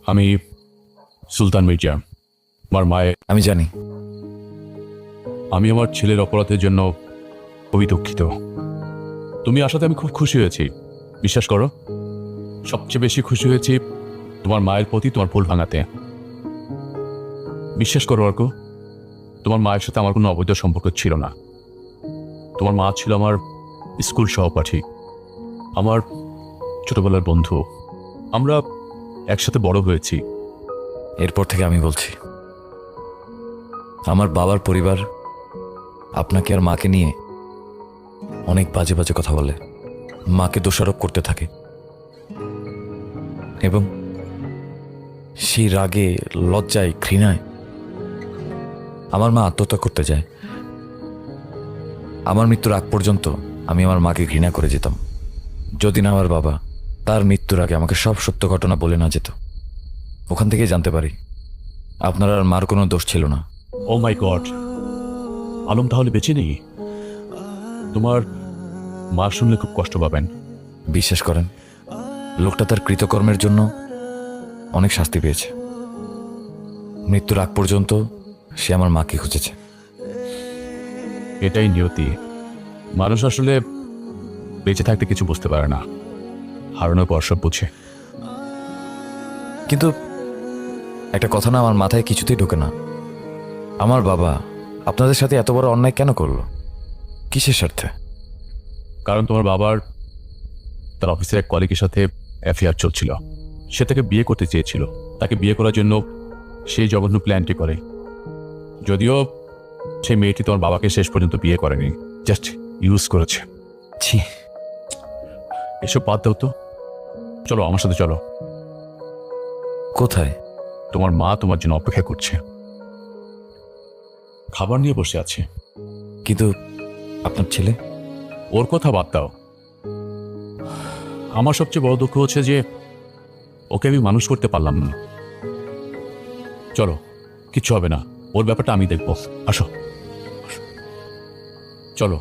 আমি সুলতান মির্জা, আমার মায়ের। আমি জানি। আমি আমার ছেলের অপরাধের জন্য খুবই দুঃখিত। তুমি আসাতে আমি খুব খুশি হয়েছি, বিশ্বাস করো। সবচেয়ে বেশি খুশি হয়েছি তোমার মায়ের প্রতি তোমার ভুল ভাঙাতে। বিশ্বাস করো অর্ক, তোমার মায়ের সাথে আমার কোনো অবৈধ সম্পর্ক ছিল না। তোমার মা ছিল আমার স্কুল সহপাঠী, আমার ছোটবেলার বন্ধু। আমরা একসাথে বড় হয়েছি। এরপর থেকে আমি বলছি, আমার বাবার পরিবার আপনাকে আর মাকে নিয়ে অনেক বাজে বাজে কথা বলে, মাকে দোষারোপ করতে থাকে এবং সেই রাগে, লজ্জায়, ঘৃণায় আমার মা আত্মহত্যা করতে যায়। আমার মৃত্যুর আগ পর্যন্ত আমি আমার মাকে ঘৃণা করে যেতাম, যদি না আমার বাবা তার মৃত্যুর আগে আমাকে সব সত্য ঘটনা বলে না যেত। ওখান থেকেই জানতে পারি আপনার আর মার কোনো দোষ ছিল না। ও মাই গড, আলম তাহলে বেঁচে নেই? তোমার মা শুনলে খুব কষ্ট পাবেন। বিশ্বাস করেন, লোকটা তার কৃতকর্মের জন্য অনেক শাস্তি পেয়েছে। মৃত্যুর আগ পর্যন্ত সে আমার মাকে খুঁজেছে। এটাই নিয়তি। মানুষ আসলে বেঁচে থাকতে কিছু বুঝতে পারে না, হারানোর পর সব বুঝে। কিন্তু একটা কথা না আমার মাথায় কিছুতেই ঢোকে না, আমার বাবা আপনাদের সাথে এত বড় অন্যায় কেন করলো? কিসের স্বার্থে? কারণ তোমার বাবার তার অফিসের এক কলিগের সাথে অ্যাফেয়ার চলছিল। সে তাকে বিয়ে করতে চেয়েছিল। তাকে বিয়ে করার জন্য সেই জঘন্য প্ল্যানটি করে। যদিও সেই মেয়েটি তোমার বাবাকে শেষ পর্যন্ত বিয়ে করেনি, জাস্ট ইউজ করেছে। ছি, এসব বাদ দাও তো, চলো আমার সাথে চলো। কোথায়? তোমার মা তোমার জন্য অপেক্ষা করছে, খাবার নিয়ে বসে আছে। কিন্তু আপনার ছেলে? ওর কথা বাদ দাও। আমার সবচেয়ে বড় দুঃখ হচ্ছে যে ওকে আমি মানুষ করতে পারলাম না। চলো, কিচ্ছু হবে না, ওর ব্যাপারটা আমি দেখবো। আসো চলো।